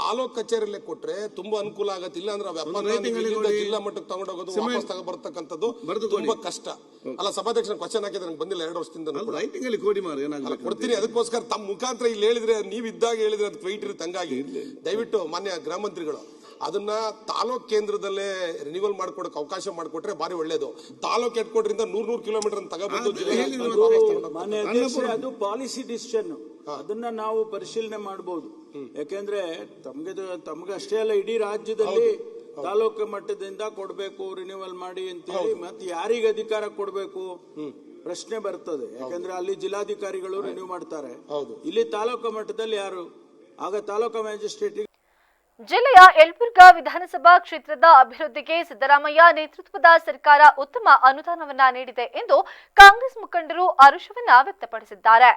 ತಾಲೂಕ್ ಕಚೇರಿಯಲ್ಲೇ ಕೊಟ್ರೆ ತುಂಬಾ ಅನುಕೂಲ ಆಗತ್ತೆ. ಇಲ್ಲ ಅಂದ್ರೆ ಜಿಲ್ಲಾ ಮಟ್ಟಕ್ಕೆ ತಗೊಂಡೋಗೋದು ವಾಪಸ್ ತಗೊಂಡ್ಬರ್ತಕ್ಕಂಥದ್ದು ತುಂಬಾ ಕಷ್ಟ. ಅಲ್ಲ ಸಭಾಧ್ಯಕ್ಷ ಕ್ವಶನ್ ಹಾಕಿದ್ರೆ ನಂಗೆ ಬಂದಿಲ್ಲ 2 ವರ್ಷದಿಂದ ಕೊಡ್ತೀನಿ. ಅದಕ್ಕೋಸ್ಕರ ತಮ್ಮ ಮುಖಾಂತರ ಇಲ್ಲಿ ಹೇಳಿದ್ರೆ ನೀವು ಇದ್ದಾಗ ಹೇಳಿದ್ರೆ ಅದು ಟ್ವೈಟ್ ಇರುತ್ತೆ. ಹಂಗಾಗಿ ದಯವಿಟ್ಟು ಮಾನ್ಯ ಗೃಹ ಮಂತ್ರಿಗಳು ಅದನ್ನ ತಾಲೂಕ್ ಕೇಂದ್ರದಲ್ಲೇ ರಿನಿವಲ್ ಮಾಡ್ಕೊಡಕ್ಕೆ ಅವಕಾಶ ಮಾಡಿಕೊಟ್ರೆ ಬಾರಿ ಒಳ್ಳೇದು. ತಾಲೂಕ್ ಹೆಡ್ ಕ್ವಾರ್ಟರ್ ಇಂದ 100 ಕಿಲೋಮೀಟರ್ ತಗೊಂಡ್ಬಂದು ಅದು ಪಾಲಿಸಿ ಡಿಸಿಷನ್, ಅದನ್ನ ನಾವು ಪರಿಶೀಲನೆ ಮಾಡಬಹುದು. ಯಾಕೆಂದ್ರೆ ತಮ್ಗೆ ಅಷ್ಟೇ ಅಲ್ಲ, ಇಡೀ ರಾಜ್ಯದಲ್ಲಿ ತಾಲೂಕು ಮಟ್ಟದಿಂದ ಕೊಡ್ಬೇಕು ರಿನಿವಲ್ ಮಾಡಿ ಅಂತೇಳಿ ಮತ್ತೆ ಯಾರಿಗೆ ಅಧಿಕಾರ ಕೊಡ್ಬೇಕು ಪ್ರಶ್ನೆ ಬರ್ತದೆ. ಯಾಕಂದ್ರೆ ಅಲ್ಲಿ ಜಿಲ್ಲಾಧಿಕಾರಿಗಳು ರಿನ್ಯೂ ಮಾಡ್ತಾರೆ, ಇಲ್ಲಿ ತಾಲೂಕು ಮಟ್ಟದಲ್ಲಿ ಯಾರು, ಆಗ ತಾಲೂಕು ಮ್ಯಾಜಿಸ್ಟ್ರೇಟ್. ಜಿಲ್ಲೆಯ ಯಲಬುರ್ಗಾ ವಿಧಾನಸಭಾ ಕ್ಷೇತ್ರದ ಅಭಿವೃದ್ಧಿಗೆ ಸಿದ್ದರಾಮಯ್ಯ ನೇತೃತ್ವದ ಸರ್ಕಾರ ಉತ್ತಮ ಅನುದಾನವನ್ನ ನೀಡಿದೆ ಎಂದು ಕಾಂಗ್ರೆಸ್ ಮುಖಂಡರು ಹರ್ಷವನ್ನ ವ್ಯಕ್ತಪಡಿಸಿದ್ದಾರೆ.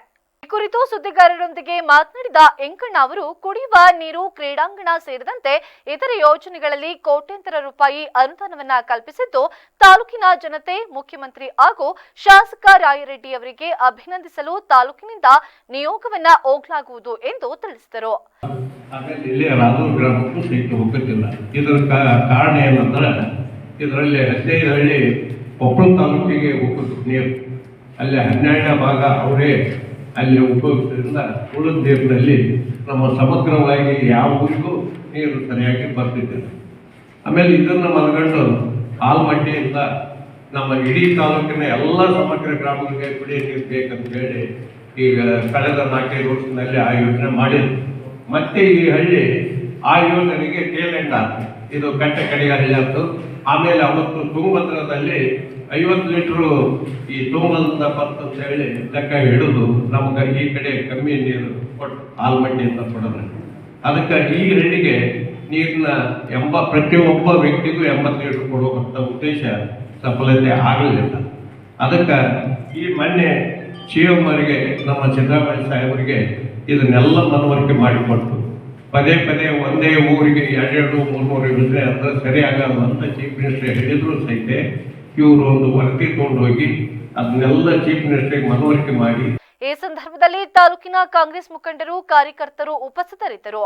ಈ ಕುರಿತು ಸುದ್ದಿಗಾರರೊಂದಿಗೆ ಮಾತನಾಡಿದ ಎಂಕಣ್ಣ ಅವರು, ಕುಡಿಯುವ ನೀರು, ಕ್ರೀಡಾಂಗಣ ಸೇರಿದಂತೆ ಇತರೆ ಯೋಜನೆಗಳಲ್ಲಿ ಕೋಟ್ಯಾಂತರ ರೂಪಾಯಿ ಅನುದಾನವನ್ನ ಕಲ್ಪಿಸಿದ್ದು, ತಾಲೂಕಿನ ಜನತೆ ಮುಖ್ಯಮಂತ್ರಿ ಹಾಗೂ ಶಾಸಕ ರಾಯರೆಡ್ಡಿ ಅವರಿಗೆ ಅಭಿನಂದಿಸಲು ತಾಲೂಕಿನಿಂದ ನಿಯೋಗವನ್ನ ಹೋಗಲಾಗುವುದು ಎಂದು ತಿಳಿಸಿದರು. ಆಮೇಲೆ ಇಲ್ಲಿ ರಾದೂರು ಗ್ರಾಮಕ್ಕೂ ಸಹಿತ ಹೋಗುತ್ತಿಲ್ಲ. ಇದರ ಕಾರಣ ಏನಂದ್ರೆ, ಇದರಲ್ಲಿ 15 ಹಳ್ಳಿ ಕೊಪ್ಪಳ ತಾಲೂಕಿಗೆ ಹೋಗೋದು ನೀರು, ಅಲ್ಲಿ 12ನೇ ಭಾಗ ಅವರೇ ಅಲ್ಲಿ ಉಪಯೋಗಿಸೋದ್ರಿಂದ ಉಳಿದ ನೀರಿನಲ್ಲಿ ನಮ್ಮ ಸಮಗ್ರವಾಗಿ ಯಾವ ಊರಿಗೂ ನೀರು ಸರಿಯಾಗಿ ಬರ್ತಿದ್ದಿಲ್ಲ. ಆಮೇಲೆ ಇದನ್ನು ಮನಗಂಡು ಆಲ್ಮಟ್ಟಿಯಿಂದ ನಮ್ಮ ಇಡೀ ತಾಲೂಕಿನ ಎಲ್ಲ ಸಮಗ್ರ ಗ್ರಾಮಗಳಿಗೆ ಕುಡಿಯೋ ನೀರು ಬೇಕಂತ ಹೇಳಿ ಈಗ ಕಳೆದ 4-5 ವರ್ಷದಲ್ಲಿ ಆ ಯೋಜನೆ ಮಾಡಿದ್ರು. ಮತ್ತೆ ಈ ಹಳ್ಳಿ ಆ ಯೋಜನೆಗೆ ಟೇಲೆಂಡ್ ಆಯ್ತು. ಇದು ಕಟ್ಟೆ ಕಡೆಯ ಹಳ್ಳಿ ಆಯ್ತು. ಆಮೇಲೆ ಅವತ್ತು ತುಂಗಭದ್ರದಲ್ಲಿ 50 ಲೀಟ್ರು ಈ ತುಂಗದಿಂದ ಬಂತು ಅಂತ ಹೇಳಿ ಲೆಕ್ಕ ಹಿಡಿದು ನಮ್ಗೆ ಈ ಕಡೆ ಕಮ್ಮಿ ನೀರು ಕೊಟ್ಟು ಆಲ್ಮಟ್ಟಿಯಿಂದ ಕೊಡೋದು. ಅದಕ್ಕೆ ಈ ಹಳ್ಳಿಗೆ ನೀರಿನ ಪ್ರತಿಯೊಬ್ಬ ವ್ಯಕ್ತಿಗೂ 80 ಲೀಟರ್ ಕೊಡುವಂಥ ಉದ್ದೇಶ ಸಫಲತೆ ಆಗಲಿಲ್ಲ. ಅದಕ್ಕೆ ಈ ಮೊನ್ನೆ CM ಅವರಿಗೆ, ನಮ್ಮ ಸಿದ್ದರಾಮಯ್ಯ ಸಾಹೇಬರಿಗೆ ಇದನ್ನೆಲ್ಲ ಮನವರಿಕೆ ಮಾಡಿಕೊಟ್ಟು ಪದೇ ಒಂದೇ ಊರಿಗೆ 200-300 ಯೋಜನೆ ಅಂದ್ರೆ ಸರಿಯಾಗಲ್ಲ ಅಂತ ಚೀಫ್ ಮಿನಿಸ್ಟರ್ ಹೇಳಿದ್ರು ಸಹಿತ ಇವರು ಒಂದು ವರದಿ ತಗೊಂಡು ಹೋಗಿ ಅದನ್ನೆಲ್ಲ ಚೀಫ್ ಮಿನಿಸ್ಟರ್ಗೆ ಮನವರಿಕೆ ಮಾಡಿ. ಈ ಸಂದರ್ಭದಲ್ಲಿ ತಾಲೂಕಿನ ಕಾಂಗ್ರೆಸ್ ಮುಖಂಡರು, ಕಾರ್ಯಕರ್ತರು ಉಪಸ್ಥಿತರಿದ್ದರು.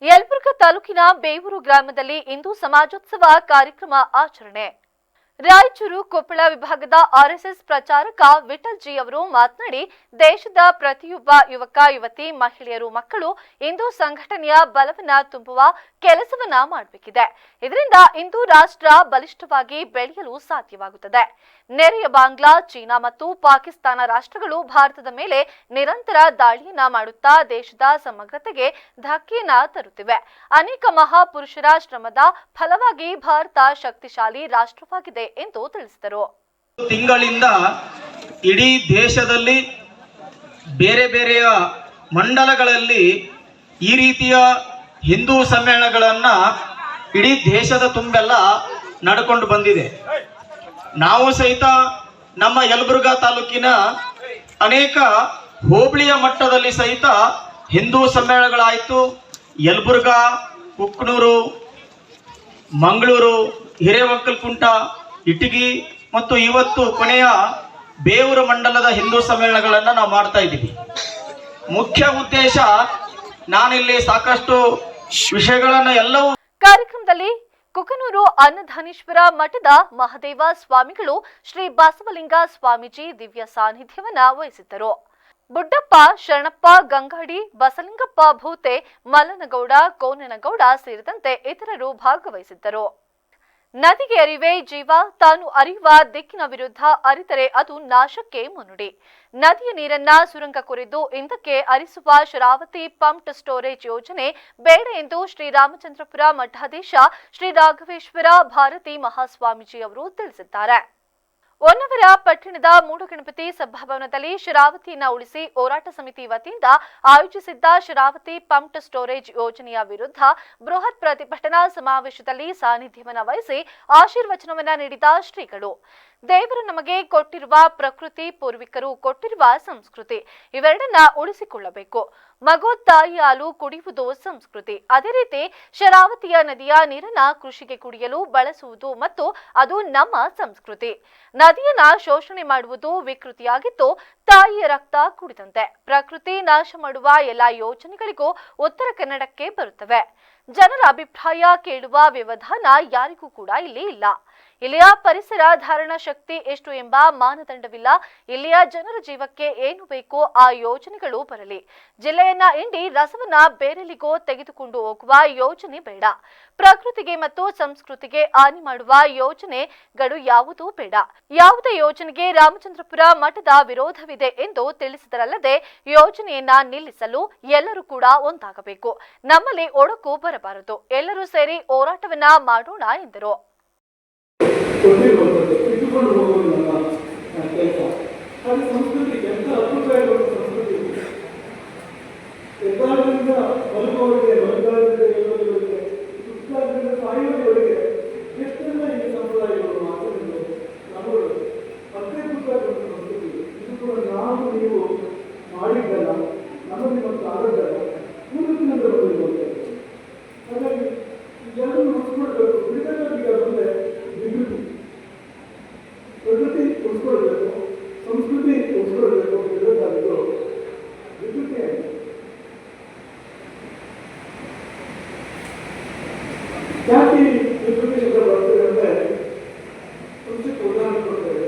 ಯಲಬುರ್ಗಾ ತಾಲೂಕಿನ ಬೇವೂರು ಗ್ರಾಮದಲ್ಲಿ ಇಂದು ಸಮಾಜೋತ್ಸವ ಕಾರ್ಯಕ್ರಮ ಆಚರಣೆ. ರಾಯಚೂರು ಕೊಪ್ಪಳ ವಿಭಾಗದ ಆರ್ಎಸ್ಎಸ್ ಪ್ರಚಾರಕ ವಿಠಲ್ ಜಿ ಅವರು ಮಾತನಾಡಿ, ದೇಶದ ಪ್ರತಿಯೊಬ್ಬ ಯುವಕ, ಯುವತಿ, ಮಹಿಳೆಯರು, ಮಕ್ಕಳು ಇಂದು ಸಂಘಟನೆಯ ಬಲವನ್ನ ತುಂಬುವ ಕೆಲಸವನ್ನ ಮಾಡಬೇಕಿದೆ. ಇದರಿಂದ ಇಂದು ರಾಷ್ಟ್ರ ಬಲಿಷ್ಠವಾಗಿ ಬೆಳೆಯಲು ಸಾಧ್ಯವಾಗುತ್ತದೆ. ನೆರೆಯ ಬಾಂಗ್ಲಾ, ಚೀನಾ ಮತ್ತು ಪಾಕಿಸ್ತಾನ ರಾಷ್ಟ್ರಗಳು ಭಾರತದ ಮೇಲೆ ನಿರಂತರ ದಾಳಿಯನ್ನ ಮಾಡುತ್ತಾ ದೇಶದ ಸಮಗ್ರತೆಗೆ ಧಕ್ಕೆಯನ್ನ ತರುತ್ತಿವೆ. ಅನೇಕ ಮಹಾಪುರುಷರ ಶ್ರಮದ ಫಲವಾಗಿ ಭಾರತ ಶಕ್ತಿಶಾಲಿ ರಾಷ್ಟ್ರವಾಗಿದೆ ಎಂದು ತಿಳಿಸಿದರು. ತಿಂಗಳಿಂದ ಇಡೀ ದೇಶದಲ್ಲಿ ಬೇರೆ ಬೇರೆಯ ಮಂಡಲಗಳಲ್ಲಿ ಈ ರೀತಿಯ ಹಿಂದೂ ಸಮ್ಮೇಳನಗಳನ್ನ ಇಡೀ ದೇಶದ ತುಂಬೆಲ್ಲ ನಡ್ಕೊಂಡು ಬಂದಿದೆ. ನಾವು ಸಹಿತ ನಮ್ಮ ಯಲಬುರ್ಗಾ ತಾಲೂಕಿನ ಅನೇಕ ಹೋಬಳಿಯ ಮಟ್ಟದಲ್ಲಿ ಸಹಿತ ಹಿಂದೂ ಸಮ್ಮೇಳನಗಳಾಯಿತು. ಯಲಬುರ್ಗಾ, ಕುಕ್ನೂರು, ಮಂಗಳೂರು, ಹಿರೇವಂಕಲಕುಂಟ, ಇಟಗಿ ಮತ್ತು ಇವತ್ತು ಕೊನೆಯ ಬೇವೂರು ಮಂಡಲದ ಹಿಂದೂ ಸಮ್ಮೇಳನಗಳನ್ನು ನಾವು ಮಾಡ್ತಾ ಇದ್ದೀವಿ. ಮುಖ್ಯ ಉದ್ದೇಶ, ನಾನಿಲ್ಲಿ ಸಾಕಷ್ಟು ವಿಷಯಗಳನ್ನು ಎಲ್ಲವೂ ಕಾರ್ಯಕ್ರಮದಲ್ಲಿ ಕುಕನೂರು ಅನ್ನಧಾನೇಶ್ವರ ಮಠದ ಮಹದೇವ ಸ್ವಾಮಿಗಳು, ಶ್ರೀ ಬಸವಲಿಂಗ ಸ್ವಾಮೀಜಿ ದಿವ್ಯ ಸಾನ್ನಿಧ್ಯವನ್ನ ವಹಿಸಿದ್ದರು. ಬುಡ್ಡಪ್ಪ, ಶರಣಪ್ಪ ಗಂಗಾಡಿ, ಬಸಲಿಂಗಪ್ಪ ಭೂತೆ, ಮಲ್ಲನಗೌಡ, ಕೋನನಗೌಡ ಸೇರಿದಂತೆ ಇತರರು ಭಾಗವಹಿಸಿದ್ದರು. ನದಿಗೆ ಅರಿವೇ ಜೀವ, ತಾನು ಅರಿಯುವ ದಿಕ್ಕಿನ ವಿರುದ್ಧ ಅರಿತರೆ ಅದು ನಾಶಕ್ಕೆ ಮುನ್ನುಡಿ. ನದಿಯ ನೀರನ್ನ ಸುರಂಗ ಕೊರೆದು ಇಂದಕ್ಕೆ ಹರಿಸುವ ಶರಾವತಿ ಪಂಪ್ಡ್ ಸ್ಟೋರೇಜ್ ಯೋಜನೆ ಬೇಡ ಎಂದು ಶ್ರೀರಾಮಚಂದ್ರಪುರ ಮಠಾಧೀಶ ಶ್ರೀ ರಾಘವೇಶ್ವರ ಭಾರತಿ ಮಹಾಸ್ವಾಮೀಜಿ ಅವರು ತಿಳಿಸಿದ್ದಾರೆ. ಹೊನ್ನವರ ಪಟ್ಟಣದ ಮೂಡುಗಣಪತಿ ಸಭಾಭವನದಲ್ಲಿ ಶರಾವತಿಯನ್ನ ಉಳಿಸಿ ಹೋರಾಟ ಸಮಿತಿ ವತಿಯಿಂದ ಆಯೋಜಿಸಿದ್ದ ಶರಾವತಿ ಪಂಪ್ಡ್ ಸ್ಟೋರೇಜ್ ಯೋಜನೆಯ ವಿರುದ್ಧ ಬೃಹತ್ ಪ್ರತಿಭಟನಾ ಸಮಾವೇಶದಲ್ಲಿ ಸಾನ್ನಿಧ್ಯವನ್ನ ವಹಿಸಿ ಆಶೀರ್ವಚನವನ್ನ ನೀಡಿದ ಶ್ರೀಗಳು, ದೇವರು ನಮಗೆ ಕೊಟ್ಟಿರುವ ಪ್ರಕೃತಿ, ಪೂರ್ವಿಕರು ಕೊಟ್ಟಿರುವ ಸಂಸ್ಕೃತಿ, ಇವೆರಡನ್ನ ಉಳಿಸಿಕೊಳ್ಳಬೇಕು. ಮಗು ತಾಯಿ ಹಾಲು ಕುಡಿಯುವುದು ಸಂಸ್ಕೃತಿ. ಅದೇ ರೀತಿ ಶರಾವತಿಯ ನದಿಯ ನೀರನ್ನ ಕೃಷಿಗೆ ಕುಡಿಯಲು ಬಳಸುವುದು ಮತ್ತು ಅದು ನಮ್ಮ ಸಂಸ್ಕೃತಿ. ನದಿಯನ್ನ ಶೋಷಣೆ ಮಾಡುವುದು ವಿಕೃತಿಯಾಗಿದ್ದು ತಾಯಿಯ ರಕ್ತ ಕುಡಿದಂತೆ. ಪ್ರಕೃತಿ ನಾಶ ಮಾಡುವ ಎಲ್ಲಾ ಯೋಜನೆಗಳಿಗೂ ಉತ್ತರ ಕನ್ನಡಕ್ಕೆ ಬರುತ್ತವೆ. ಜನರ ಅಭಿಪ್ರಾಯ ಕೇಳುವ ವ್ಯವಧಾನ ಯಾರಿಗೂ ಕೂಡ ಇಲ್ಲಿ ಇಲ್ಲ. ಇಲ್ಲಿಯ ಪರಿಸರ ಧಾರಣ ಶಕ್ತಿ ಎಷ್ಟು ಎಂಬ ಮಾನದಂಡವಿಲ್ಲ. ಇಲ್ಲಿಯ ಜನರ ಜೀವಕ್ಕೆ ಏನು ಬೇಕೋ ಆ ಯೋಜನೆಗಳು ಬರಲಿ. ಜಿಲ್ಲೆಯನ್ನ ಹಿಂಡಿ ರಸವನ್ನ ಬೇರೆಲ್ಲಿಗೋ ತೆಗೆದುಕೊಂಡು ಹೋಗುವ ಯೋಜನೆ ಬೇಡ. ಪ್ರಕೃತಿಗೆ ಮತ್ತು ಸಂಸ್ಕೃತಿಗೆ ಹಾನಿ ಮಾಡುವ ಯೋಜನೆಗಳು ಯಾವುದೂ ಬೇಡ. ಯಾವುದೇ ಯೋಜನೆಗೆ ರಾಮಚಂದ್ರಪುರ ಮಠದ ವಿರೋಧವಿದೆ ಎಂದು ತಿಳಿಸಿದರಲ್ಲದೆ ಯೋಜನೆಯನ್ನ ನಿಲ್ಲಿಸಲು ಎಲ್ಲರೂ ಕೂಡ ಒಂದಾಗಬೇಕು. ನಮ್ಮಲ್ಲಿ ಒಡಕು ಬರಬಾರದು. ಎಲ್ಲರೂ ಸೇರಿ ಹೋರಾಟವನ್ನ ಮಾಡೋಣ ಎಂದರು. ಇಟ್ಟುಕೊಂಡು ಹೋಗುವುದು ನಮ್ಮ ಕೆಲಸ. ಅದು ಸಂಸ್ಕೃತಿ ಎಂಥ ಅದ್ಭುತವಾದ ಸಂಸ್ಕೃತಿ. ಎದ್ದಾಳದಿಂದ ಬದುಕುವವರಿಗೆ, ಬದುಕಾಳದಿಂದ ಗೆಲ್ಲುವವರಿಗೆ, ಸುತ್ತಾಳದಿಂದ ಸಾಯುವವರಿಗೆ ಎಷ್ಟೆಲ್ಲ ಈ ಸಂಪ್ರದಾಯಗಳು ಮಾತುಗಳು ನಮ್ಮಗಳು ಅತ್ಯದ್ಭುತವಾದ ಸಂಸ್ಕೃತಿ. ಇದು ಕೂಡ ನಾವು ನೀವು ಮಾಡಿದ್ದಲ್ಲ, ನಮ್ಮಲ್ಲಿ ಮತ್ತು ಆದದ್ದಲ್ಲ, ಮುಂದಿನಿಂದ ಬಂದಿರುವಂಥದ್ದು. ಹಾಗಾಗಿ ಎಲ್ಲರೂ ಉಳಿಸ್ಕೊಳ್ಬೇಕು. ಬಿಡುಗಡೆ ಬಂದರೆ ವಿಕೃತಿ, ಪ್ರಕೃತಿ ಉಳಿಸ್ಕೊಳ್ಬೇಕು, ಸಂಸ್ಕೃತಿ ಉಳಿಸ್ಕೊಳ್ಬೇಕು. ವಿರೋಧಾದಿಗಳು ವಿಕೃತಿ ಜಾತಿ ವಿಕೃತಿ ಬರ್ತದೆ ಅಂದರೆ ಸಂಸ್ಕೃತಿ ಉದಾಹರಣೆ ಕೊಡ್ತೇವೆ.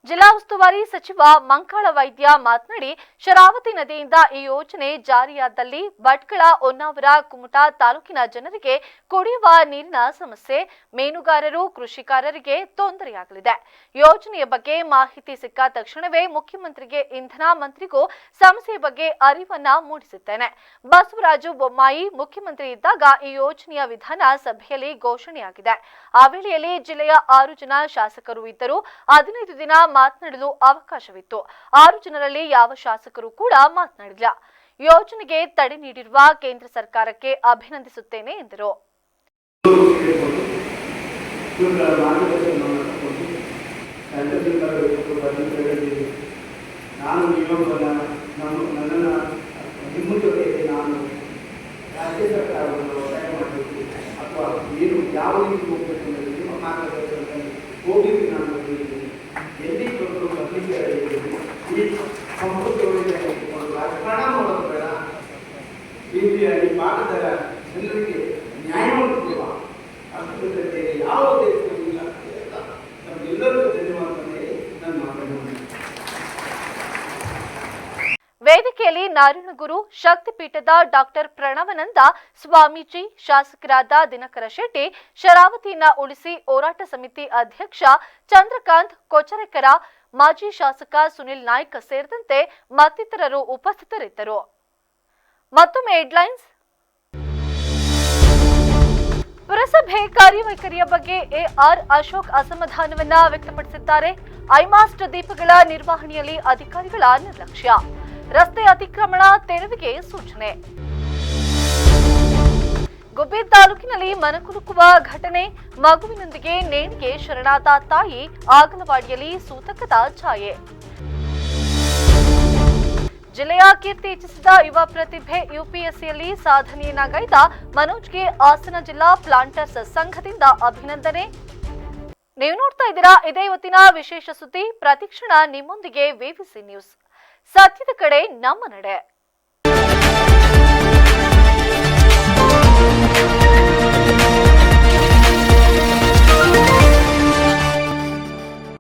ಜಿಲ್ಲಾ ಉಸ್ತುವಾರಿ ಸಚಿವ ಮಂಕಾಳ ವೈದ್ಯ ಮಾತನಾಡಿ, ಶರಾವತಿ ನದಿಯಿಂದ ಈ ಯೋಜನೆ ಜಾರಿಯಾದಲ್ಲಿ ಭಟ್ಕಳ, ಹೊನ್ನಾವರ, ಕುಮಟಾ ತಾಲೂಕಿನ ಜನರಿಗೆ ಕುಡಿಯುವ ನೀರಿನ ಸಮಸ್ಯೆ, ಮೀನುಗಾರರು, ಕೃಷಿಕಾರರಿಗೆ ತೊಂದರೆಯಾಗಲಿದೆ. ಯೋಜನೆಯ ಬಗ್ಗೆ ಮಾಹಿತಿ ಸಿಕ್ಕ ತಕ್ಷಣವೇ ಮುಖ್ಯಮಂತ್ರಿಗೆ, ಇಂಧನ ಮಂತ್ರಿಗೂ ಸಮಸ್ಯೆಯ ಬಗ್ಗೆ ಅರಿವನ್ನ ಮೂಡಿಸುತ್ತೇನೆ. ಬಸವರಾಜು ಬೊಮ್ಮಾಯಿ ಮುಖ್ಯಮಂತ್ರಿ ಇದ್ದಾಗ ಈ ಯೋಜನೆಯ ವಿಧಾನ ಸಭೆಯಲ್ಲಿ ಘೋಷಣೆಯಾಗಿದೆ. ಆ ವೇಳೆಯಲ್ಲಿ ಜಿಲ್ಲೆಯ 6 ಜನ ಶಾಸಕರು ಇದ್ದರು. 15 ದಿನ ಮಾತನಾಡಲು ಅವಕಾಶವಿತ್ತು. 6 ಜನರಲ್ಲಿ ಯಾವ ಶಾಸಕರು ಕೂಡ ಮಾತನಾಡಿಲ್ಲ. ಯೋಜನೆಗೆ ತಡೆ ನೀಡಿರುವ ಕೇಂದ್ರ ಸರ್ಕಾರಕ್ಕೆ ಅಭಿನಂದಿಸುತ್ತೇನೆ ಎಂದರು. ರಾಜ್ಯ ಸರ್ಕಾರವನ್ನು ಒತ್ತಾಯ ಮಾಡಬೇಕು ಅಥವಾ ಏನು ಯಾವ ರೀತಿ ಹೋಗಬೇಕು ಅನ್ನೋದು ನಿಮ್ಮ ಮಾರ್ಗದರ್ಶನದಲ್ಲಿ ಹೋಗಿ ನಾರಾಯಣಗುರು ಶಕ್ತಿಪೀಠದ ಡಾಕ್ಟರ್ ಪ್ರಣವಾನಂದ ಸ್ವಾಮೀಜಿ, ಶಾಸಕರಾದ ದಿನಕರ ಶೆಟ್ಟಿ, ಶರಾವತಿಯನ್ನ ಉಳಿಸಿ ಹೋರಾಟ ಸಮಿತಿ ಅಧ್ಯಕ್ಷ ಚಂದ್ರಕಾಂತ್ ಕೊಚರೆಕರ, ಮಾಜಿ ಶಾಸಕ ಸುನಿಲ್ ನಾಯ್ಕ್ ಸೇರಿದಂತೆ ಮತ್ತಿತರರು ಉಪಸ್ಥಿತರಿದ್ದರು. ಮತ್ತೊಮ್ಮೆ ಹೆಡ್ಲೈನ್ಸ್. ಪುರಸಭೆ ಕಾರ್ಯವೈಖರಿಯ ಬಗ್ಗೆ ಎಆರ್ ಅಶೋಕ್ ಅಸಮಾಧಾನವನ್ನ ವ್ಯಕ್ತಪಡಿಸಿದ್ದಾರೆ. ಐಮಾಸ್ಟ್ ದೀಪಗಳ ನಿರ್ವಹಣೆಯಲ್ಲಿ ಅಧಿಕಾರಿಗಳ ನಿರ್ಲಕ್ಷ್ಯ, ರಸ್ತೆ ಅತಿಕ್ರಮಣ ತೆರವಿಗೆ ಸೂಚನೆ. ಗುಬ್ಬಿ ತಾಲೂಕಿನಲ್ಲಿ ಮನಕುಲುಕುವ ಘಟನೆ, ಮಗುವಿನೊಂದಿಗೆ ನೇಣಿಗೆ ಶರಣಾದ ತಾಯಿ, ಆಗಲವಾಡಿಯಲ್ಲಿ ಸೂತಕದ ಛಾಯೆ. ಜಿಲ್ಲೆಯ ಕೀರ್ತಿ ಹೆಚ್ಚಿಸಿದ ಯುವ ಪ್ರತಿಭೆ, ಯುಪಿಎಸ್ಸಿಯಲ್ಲಿ ಸಾಧನೆಯನ್ನಗೈದ ಮನೋಜ್ಗೆ ಹಾಸನ ಜಿಲ್ಲಾ ಪ್ಲಾಂಟರ್ಸ್ ಸಂಘದಿಂದ ಅಭಿನಂದನೆ. ನೀವು ನೋಡ್ತಾ ಇದ್ದೀರಾ, ಇದೇ ಇವತ್ತಿನ ವಿಶೇಷ ಸುದ್ದಿ. ಪ್ರತಿಕ್ಷಣ ನಿಮ್ಮೊಂದಿಗೆ ವಿವಿಸಿ ನ್ಯೂಸ್, ಸತ್ಯದ ಕಡೆ ನಮ್ಮ ನಡೆ.